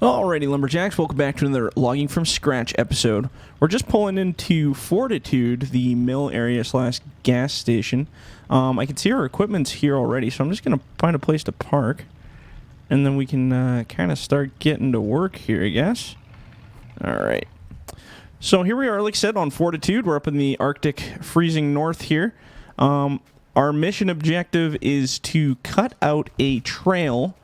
Alrighty, Lumberjacks, welcome back to another Logging from Scratch episode. We're just pulling into Fortitude, the mill area slash gas station. I can see our equipment's here already, so I'm just going to find a place to park. And then we can kind of start getting to work here, I guess. Alright. So here we are, like I said, on Fortitude. We're up in the Arctic freezing north here. Our mission objective is to cut out a trail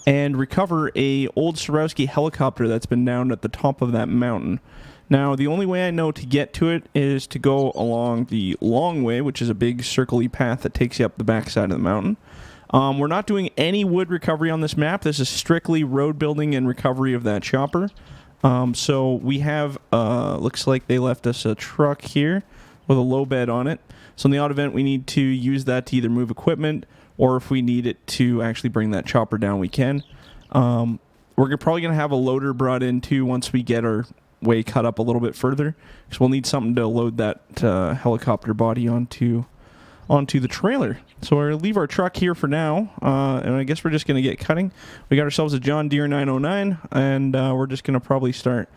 and recover a old Swarovski helicopter that's been down at the top of that mountain. Now, the only way I know to get to it is to go along the long way, which is a big circle-y path that takes you up the backside of the mountain. We're not doing any wood recovery on this map. This is strictly road building and recovery of that chopper. So we have, looks like they left us a truck here with a low bed on it. So in the odd event, we need to use that to either move equipment, or if we need it to actually bring that chopper down, we can. We're probably going to have a loader brought in too once we get our way cut up a little bit further, because we'll need something to load that helicopter body onto the trailer. So we're going to leave our truck here for now, and I guess we're just going to get cutting. We got ourselves a John Deere 909, and we're just going to probably start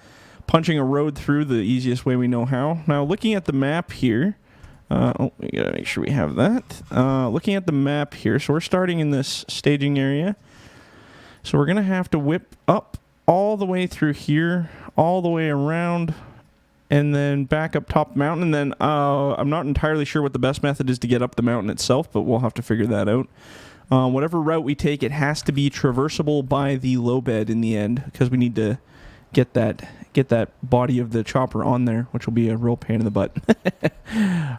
punching a road through the easiest way we know how. Now, looking at the map here, we gotta make sure we have that. Looking at the map here, so we're starting in this staging area. So we're gonna have to whip up all the way through here, all the way around, and then back up top the mountain. And then I'm not entirely sure what the best method is to get up the mountain itself, but we'll have to figure that out. Whatever route we take, it has to be traversable by the low bed in the end, because we need to get that body of the chopper on there, which will be a real pain in the butt.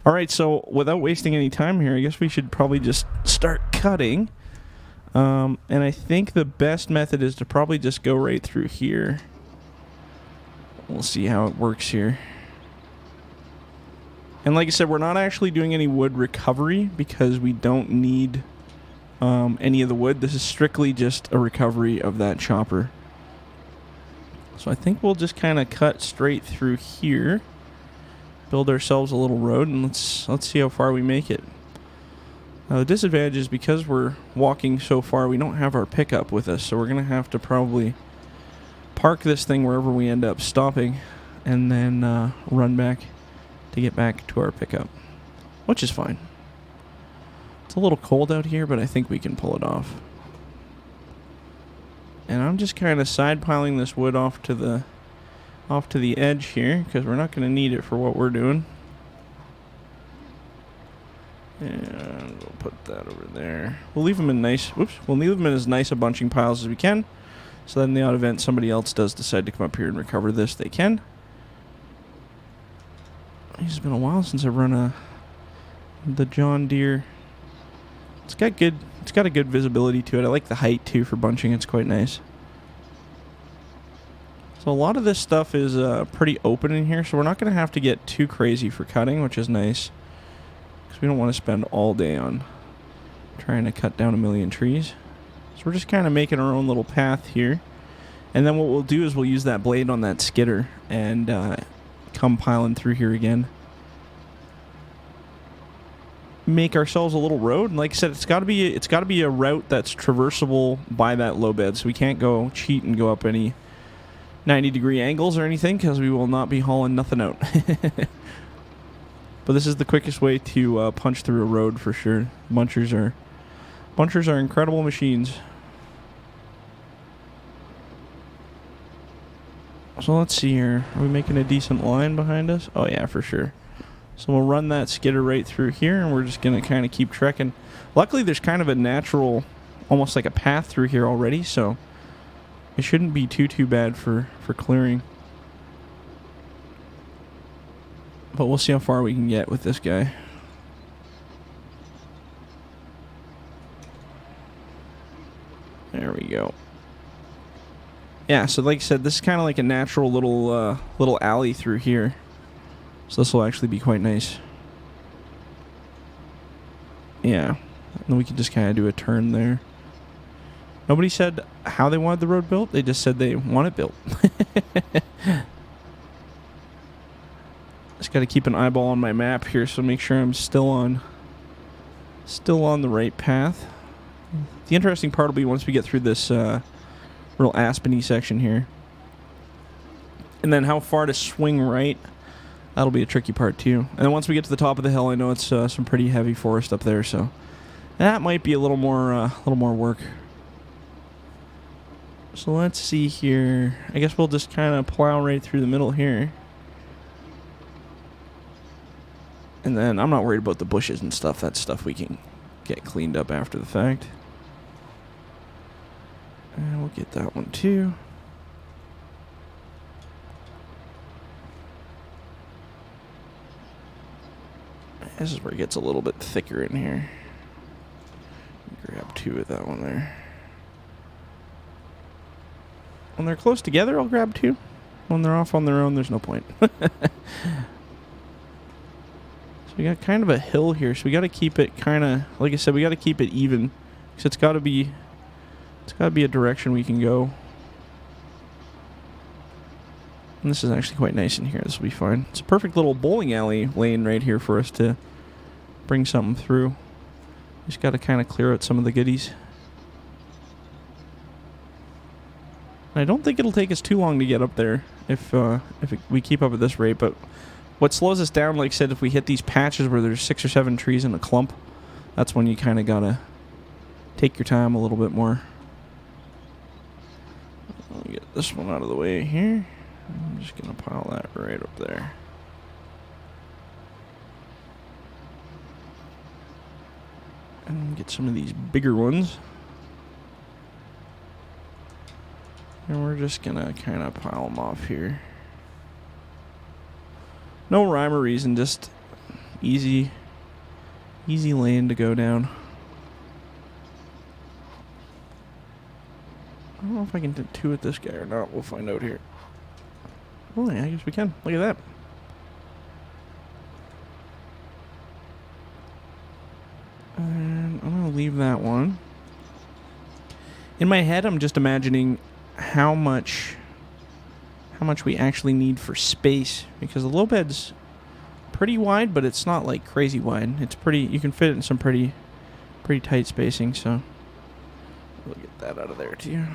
All right, so without wasting any time here, I guess we should probably just start cutting. And I think the best method is to probably just go right through here. We'll see how it works here. And like I said, we're not actually doing any wood recovery because we don't need any of the wood. This is strictly just a recovery of that chopper. So I think we'll just kind of cut straight through here, build ourselves a little road, and let's see how far we make it. Now the disadvantage is because we're walking so far, we don't have our pickup with us, so we're going to have to probably park this thing wherever we end up stopping, and then run back to get back to our pickup, which is fine. It's a little cold out here, but I think we can pull it off. And I'm just kind of side piling this wood off to the edge here, because we're not going to need it for what we're doing. And we'll put that over there. We'll leave them in we'll leave them in as nice a bunching piles as we can. So that in the odd event somebody else does decide to come up here and recover this, they can. It's been a while since I've run the John Deere. It's got a good visibility to it. I like the height too for bunching. It's quite nice. So a lot of this stuff is pretty open in here, so we're not going to have to get too crazy for cutting, which is nice, because we don't want to spend all day on trying to cut down a million trees. So we're just kind of making our own little path here, and then what we'll do is we'll use that blade on that skidder and come piling through here again. Make ourselves a little road, and like I said, it's got to be a route that's traversable by that low bed, so we can't go cheat and go up any 90-degree angles or anything, because we will not be hauling nothing out. But this is the quickest way to punch through a road for sure. Bunchers are incredible machines. So let's see here. Are we making a decent line behind us? Oh yeah, for sure. So we'll run that skidder right through here, and we're just going to kind of keep trekking. Luckily, there's kind of a natural, almost like a path through here already, so it shouldn't be too bad for clearing. But we'll see how far we can get with this guy. There we go. Yeah, so like I said, this is kind of like a natural little alley through here. So this will actually be quite nice. Yeah. And then we can just kind of do a turn there. Nobody said how they wanted the road built. They just said they want it built. Just got to keep an eyeball on my map here, so make sure I'm still on the right path. The interesting part will be once we get through this real aspeny section here. And then how far to swing right, that'll be a tricky part too. And then once we get to the top of the hill, I know it's some pretty heavy forest up there, so that might be a little more work. So let's see here. I guess we'll just kind of plow right through the middle here. And then I'm not worried about the bushes and stuff. That's stuff we can get cleaned up after the fact. And we'll get that one too. This is where it gets a little bit thicker in here. Grab 2 of that one there. When they're close together, I'll grab 2. When they're off on their own, there's no point. So we got kind of a hill here, so we got to keep it kind of, like I said, we got to keep it even, because it's got to be a direction we can go. And this is actually quite nice in here. This will be fine. It's a perfect little bowling alley lane right here for us to bring something through. Just got to kind of clear out some of the goodies. And I don't think it'll take us too long to get up there if we keep up at this rate. But what slows us down, like I said, if we hit these patches where there's 6 or 7 trees in a clump, that's when you kind of got to take your time a little bit more. I'll get this one out of the way here. I'm just going to pile that right up there. And get some of these bigger ones. And we're just going to kind of pile them off here. No rhyme or reason, just easy lane to go down. I don't know if I can do 2 at this guy or not. We'll find out here. Oh, yeah, I guess we can. Look at that. And I'm going to leave that one. In my head, I'm just imagining how much we actually need for space, because the low bed's pretty wide, but it's not like crazy wide. It's pretty, you can fit it in some pretty tight spacing, so we'll get that out of there too.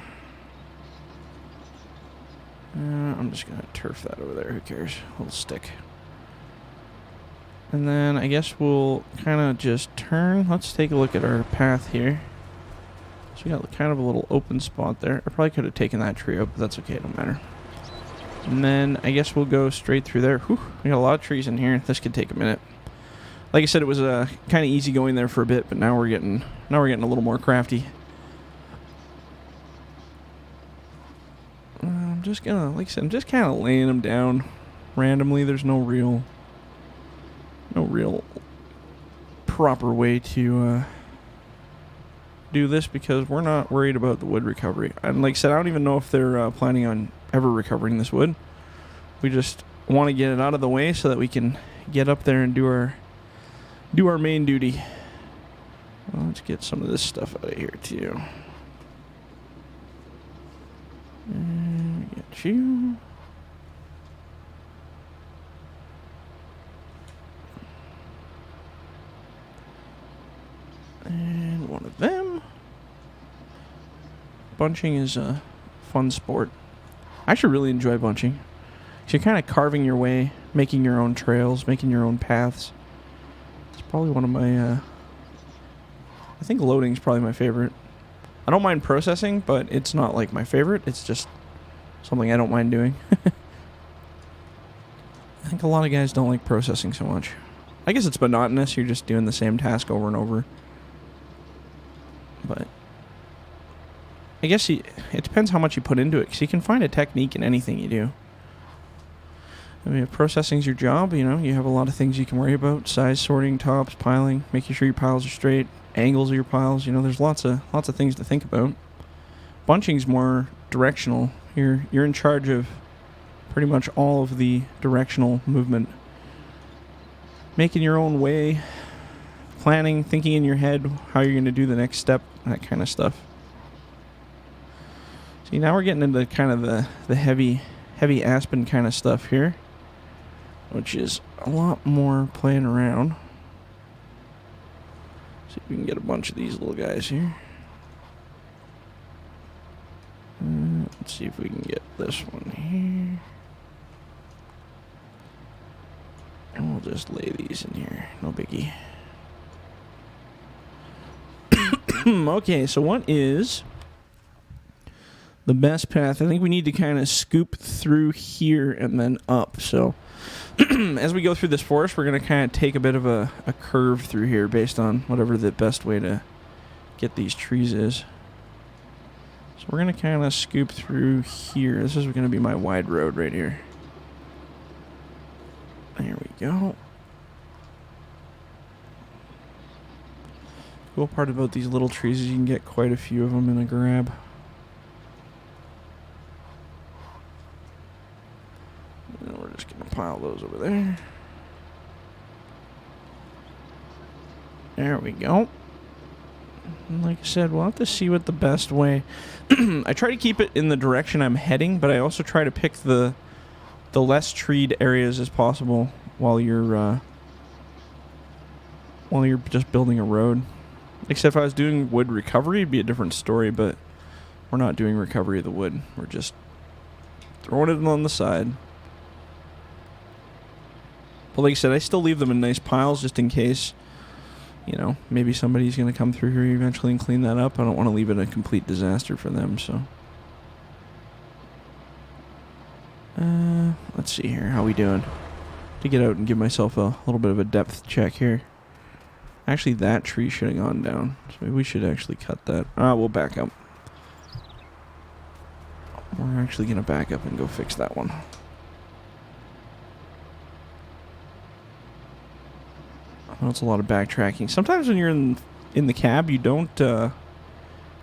I'm just going to turf that over there. Who cares? A little stick. And then I guess we'll kind of just turn. Let's take a look at our path here. So we got kind of a little open spot there. I probably could have taken that tree out, but that's okay. It don't matter. And then I guess we'll go straight through there. Whew, we got a lot of trees in here. This could take a minute. Like I said, it was kind of easy going there for a bit, but now we're getting a little more crafty. I'm just gonna, like I said, I'm just kind of laying them down randomly. There's no real proper way to do this, because we're not worried about the wood recovery. And like I said, I don't even know if they're planning on ever recovering this wood. We just want to get it out of the way so that we can get up there and do our main duty. Well, let's get some of this stuff out of here too. And get you. And one of them. Bunching is a fun sport. I actually really enjoy bunching. So you're kind of carving your way, making your own trails, making your own paths. It's probably one of my, I think loading is probably my favorite. I don't mind processing, but it's not like my favorite. It's just something I don't mind doing. I think a lot of guys don't like processing so much. I guess it's monotonous. You're just doing the same task over and over. But I guess it depends how much you put into it, because you can find a technique in anything you do. I mean, if processing's your job, you know, you have a lot of things you can worry about. Size sorting, tops, piling, making sure your piles are straight, angles of your piles. You know, there's lots of things to think about. Bunching's more directional. You're in charge of pretty much all of the directional movement. Making your own way, planning, thinking in your head how you're going to do the next step, that kind of stuff. See, now we're getting into kind of the heavy aspen kind of stuff here, which is a lot more playing around. See if we can get a bunch of these little guys here. Let's see if we can get this one here. And we'll just lay these in here. No biggie. Okay, so what is the best path? I think we need to kind of scoop through here and then up. So as we go through this forest, we're going to kind of take a bit of a curve through here based on whatever the best way to get these trees is. So we're going to kind of scoop through here. This is going to be my wide road right here. There we go. Cool part about these little trees is you can get quite a few of them in a grab. And we're just going to pile those over there. There we go. And like I said, we'll have to see what the best way. I try to keep it in the direction I'm heading, but I also try to pick the less treed areas as possible while you're just building a road. Except if I was doing wood recovery, it'd be a different story, but we're not doing recovery of the wood. We're just throwing it on the side. But like I said, I still leave them in nice piles just in case, you know, maybe somebody's going to come through here eventually and clean that up. I don't want to leave it a complete disaster for them, so. Let's see here. How we doing? To get out and give myself a little bit of a depth check here. Actually, that tree should have gone down. So maybe we should actually cut that. We'll back up. We're actually going to back up and go fix that one. I know it's a lot of backtracking. Sometimes when you're in the cab, you don't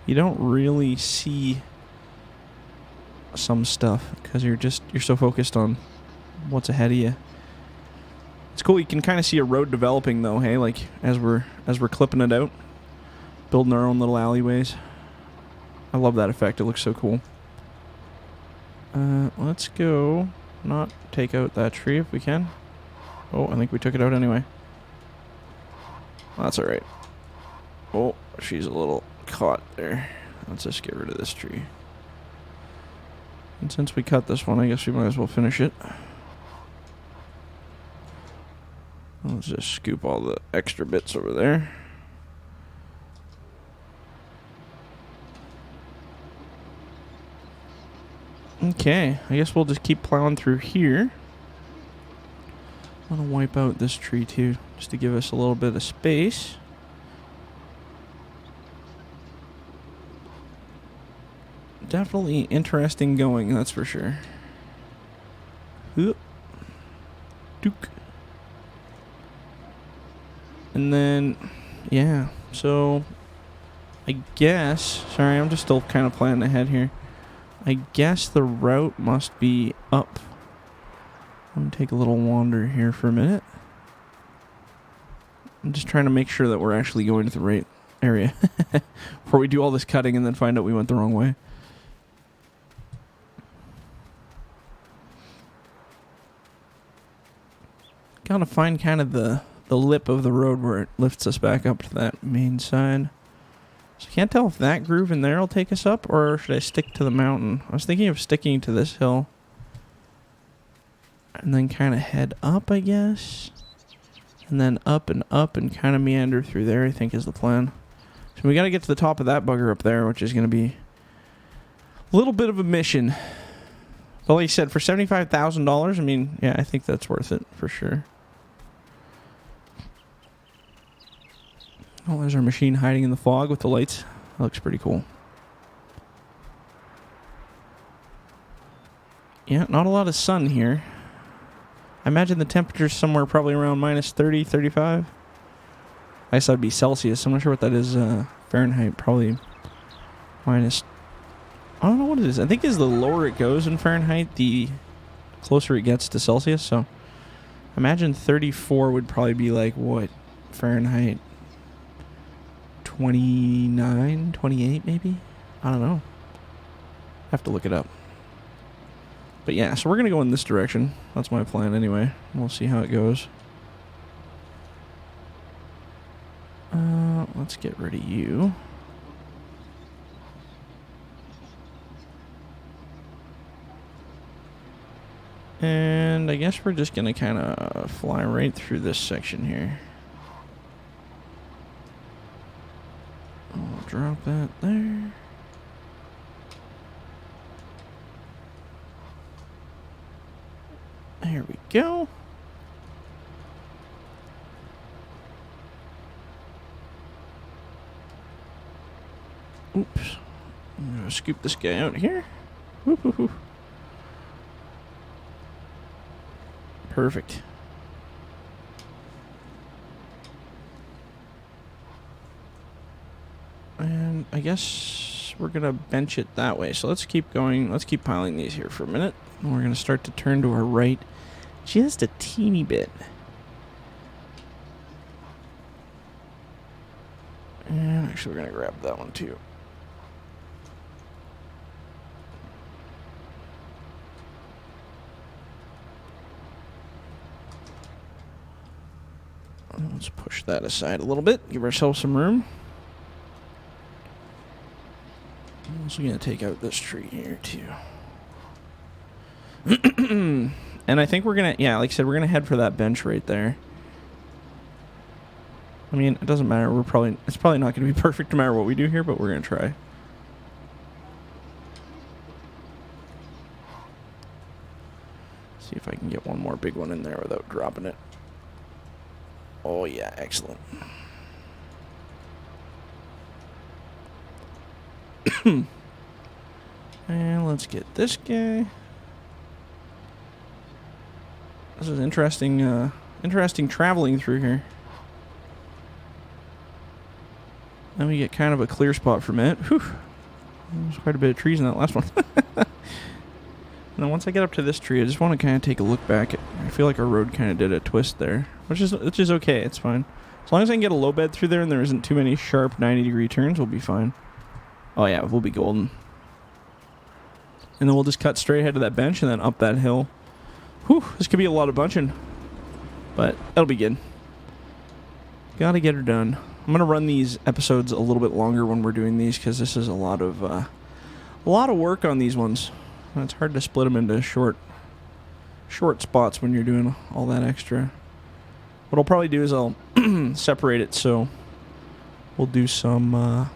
really see some stuff because you're so focused on what's ahead of you. It's cool. You can kind of see a road developing though, hey, like as we're clipping it out, building our own little alleyways. I love that effect. It looks so cool. Let's go not take out that tree if we can. Oh, I think we took it out anyway. That's alright. Oh, she's a little caught there. Let's just get rid of this tree. And since we cut this one, I guess we might as well finish it. Let's just scoop all the extra bits over there. Okay, I guess we'll just keep plowing through here. I'm going to wipe out this tree too, just to give us a little bit of space. Definitely interesting going, that's for sure. Oop. Duke. And then, yeah, so I guess, sorry, I'm just still kind of planning ahead here. I guess the route must be up. I'm going to take a little wander here for a minute. I'm just trying to make sure that we're actually going to the right area before we do all this cutting and then find out we went the wrong way. Gotta find kind of the lip of the road where it lifts us back up to that main side. So I can't tell if that groove in there will take us up, or should I stick to the mountain? I was thinking of sticking to this hill. And then kind of head up, I guess. And then up and kind of meander through there, I think is the plan. So we got to get to the top of that bugger up there, which is going to be a little bit of a mission. But like I said, for $75,000, I mean, yeah, I think that's worth it for sure. Oh, there's our machine hiding in the fog with the lights. That looks pretty cool. Yeah, not a lot of sun here. I imagine the temperature's somewhere probably around minus 30, 35. I guess that'd be Celsius. I'm not sure what that is Fahrenheit. Probably minus... I don't know what it is. I think as the lower it goes in Fahrenheit, the closer it gets to Celsius. So imagine 34 would probably be like, what, Fahrenheit? 29, 28 maybe? I don't know. I have to look it up. But yeah, so we're going to go in this direction. That's my plan anyway. We'll see how it goes. Let's get rid of you. And I guess we're just going to kind of fly right through this section here. I'll drop that there. There we go. Oops. I'm going to scoop this guy out here. Woo-hoo-hoo. Perfect. And I guess we're going to bench it that way. So let's keep going. Let's keep piling these here for a minute. And we're going to start to turn to our right just a teeny bit. And actually, we're going to grab that one too. Let's push that aside a little bit, give ourselves some room. I'm also going to take out this tree here too. And I think we're going to, yeah, like I said, we're going to head for that bench right there. I mean, it doesn't matter. It's probably not going to be perfect no matter what we do here, but we're going to try. See if I can get one more big one in there without dropping it. Oh, yeah, excellent. And let's get this guy. This is interesting, interesting traveling through here. Then we get kind of a clear spot from it. Whew. There's quite a bit of trees in that last one. Now, once I get up to this tree, I just want to kind of take a look back. I feel like our road kind of did a twist there, which is okay. It's fine. As long as I can get a low bed through there and there isn't too many sharp 90-degree turns, we'll be fine. Oh, yeah, we'll be golden. And then we'll just cut straight ahead to that bench and then up that hill. Whew, this could be a lot of bunching, but that'll be good. Gotta get her done. I'm going to run these episodes a little bit longer when we're doing these because this is a lot of work on these ones. And it's hard to split them into short spots when you're doing all that extra. What I'll probably do is I'll separate it, so we'll do some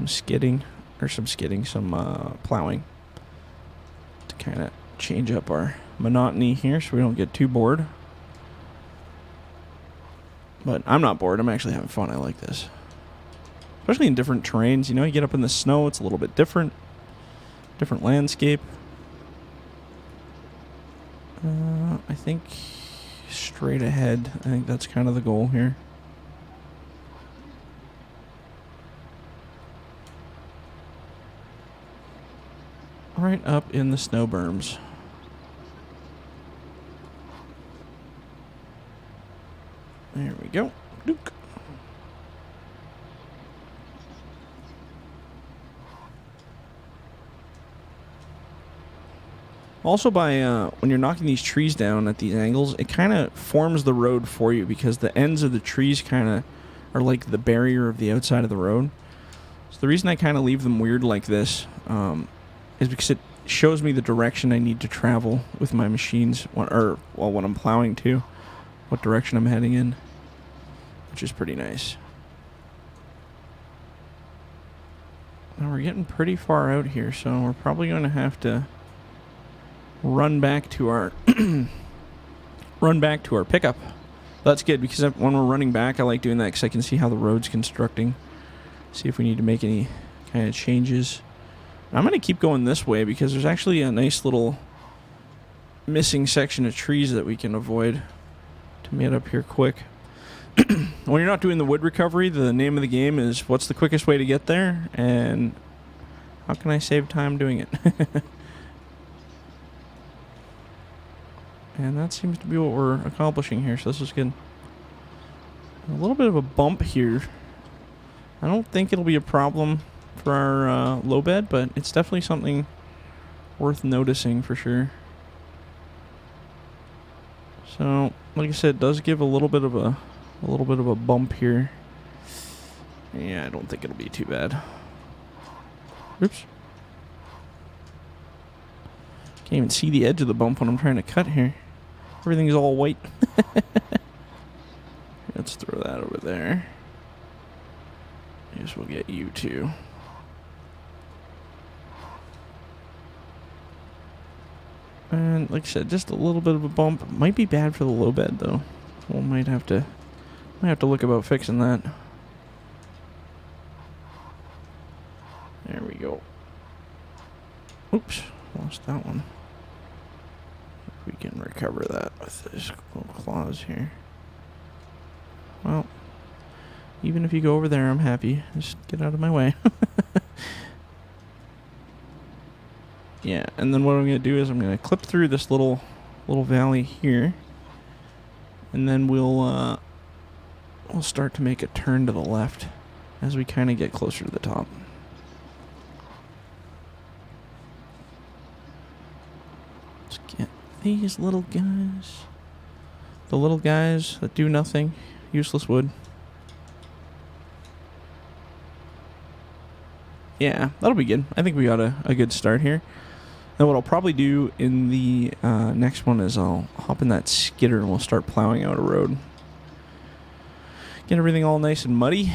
skidding or some plowing to kind of change up our monotony here so we don't get too bored. But I'm not bored. I'm actually having fun. I like this. Especially in different terrains. You know, you get up in the snow, it's a little bit different. Different landscape. I think straight ahead. I think that's kind of the goal here. Right up in the snow berms. There we go. Duke. Also, when you're knocking these trees down at these angles, it kind of forms the road for you because the ends of the trees kind of are like the barrier of the outside of the road. So the reason I kind of leave them weird like this is because it shows me the direction I need to travel with my machines, when I'm plowing too, what direction I'm heading in, which is pretty nice. Now we're getting pretty far out here, so we're probably going to have to run back to our pickup. That's good because when we're running back, I like doing that because I can see how the road's constructing. See if we need to make any kind of changes. I'm going to keep going this way because there's actually a nice little missing section of trees that we can avoid to get up here quick. When you're not doing the wood recovery, the name of the game is what's the quickest way to get there and how can I save time doing it. And that seems to be what we're accomplishing here, so this is good. A little bit of a bump here. I don't think it'll be a problem for our low bed, but it's definitely something worth noticing for sure. So, like I said, it does give a little bit of a bump here. Yeah, I don't think it'll be too bad. Oops. Can't even see the edge of the bump when I'm trying to cut here. Everything's all white. Let's throw that over there. I guess we'll get you too. And like I said, just a little bit of a bump. Might be bad for the low bed though. We might have to look about fixing that. There we go. Oops, lost that one. If we can recover that with this little claws here. Well, even if you go over there, I'm happy. Just get out of my way. Yeah, and then what I'm going to do is I'm going to clip through this little valley here. And then we'll start to make a turn to the left as we kind of get closer to the top. Let's get these little guys. The little guys that do nothing. Useless wood. Yeah, that'll be good. I think we got a good start here. And what I'll probably do in the next one is I'll hop in that skidder and we'll start plowing out a road. Get everything all nice and muddy.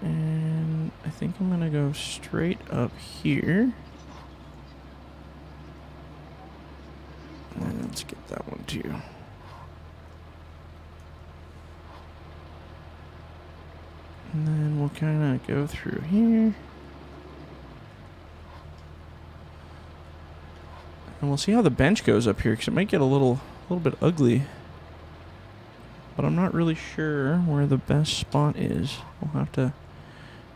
And I think I'm going to go straight up here. And let's get that one too. And then we'll kind of go through here. And we'll see how the bench goes up here, because it might get a little bit ugly. But I'm not really sure where the best spot is. We'll have to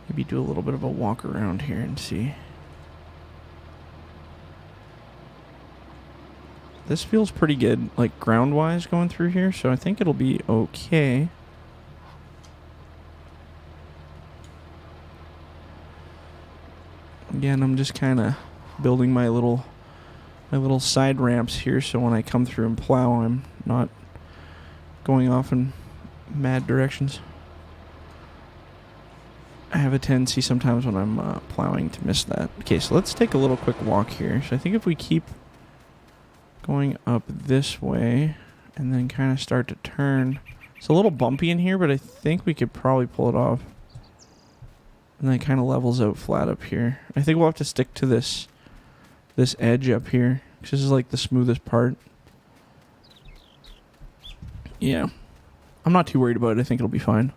maybe do a little bit of a walk around here and see. This feels pretty good, like ground-wise going through here, so I think it'll be okay. Again, I'm just kind of building my little side ramps here, so when I come through and plow, I'm not going off in mad directions. I have a tendency sometimes when I'm plowing to miss that. Okay, so let's take a little quick walk here. So I think if we keep going up this way and then kind of start to turn, it's a little bumpy in here, but I think we could probably pull it off. And then it kind of levels out flat up here. I think we'll have to stick to this edge up here, because this is like the smoothest part. Yeah. I'm not too worried about it. I think it'll be fine.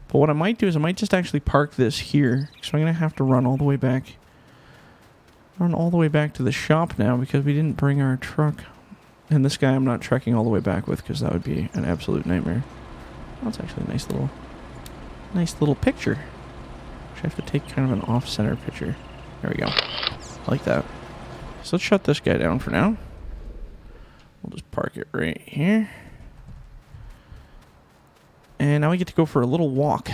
But what I might do is I might just actually park this here. So I'm going to have to run all the way back. Run all the way back to the shop now, because we didn't bring our truck. And this guy I'm not trekking all the way back with, because that would be an absolute nightmare. That's actually a nice little picture. I have to take kind of an off-center picture. There we go. I like that. So let's shut this guy down for now. We'll just park it right here. And now we get to go for a little walk.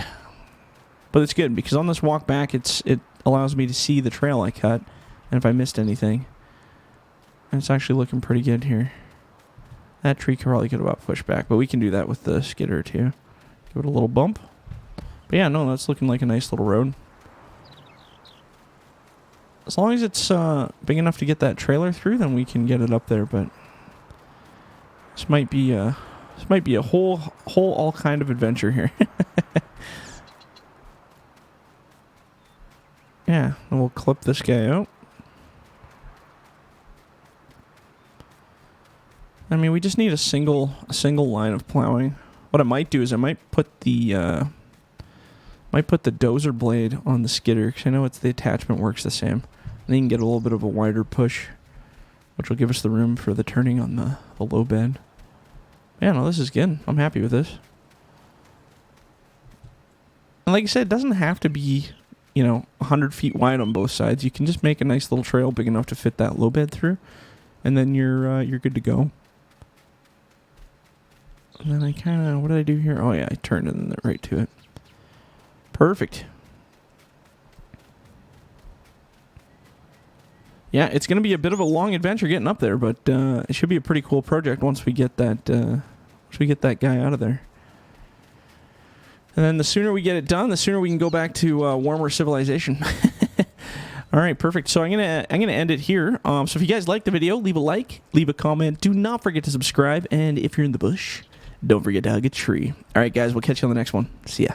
But it's good, because on this walk back, it allows me to see the trail I cut, and if I missed anything. And it's actually looking pretty good here. That tree probably could have about pushed back, but we can do that with the skidder too. Give it a little bump. But yeah, no, that's looking like a nice little road. As long as it's big enough to get that trailer through, then we can get it up there. But this might be a whole all kind of adventure here. Yeah, and we'll clip this guy out. I mean, we just need a single line of plowing. What I might do is I might put the dozer blade on the skidder, because I know the attachment works the same. And then you can get a little bit of a wider push, which will give us the room for the turning on the low bed. Yeah, no, this is good. I'm happy with this. And like I said, it doesn't have to be, 100 feet wide on both sides. You can just make a nice little trail big enough to fit that low bed through, and then you're good to go. And then I kind of, what did I do here? Oh yeah, I turned it right to it. Perfect. Yeah, it's going to be a bit of a long adventure getting up there, but it should be a pretty cool project once we get that guy out of there. And then the sooner we get it done, the sooner we can go back to warmer civilization. All right, perfect. So I'm gonna end it here. So if you guys liked the video, leave a like, leave a comment. Do not forget to subscribe, and if you're in the bush, don't forget to hug a tree. All right, guys, we'll catch you on the next one. See ya.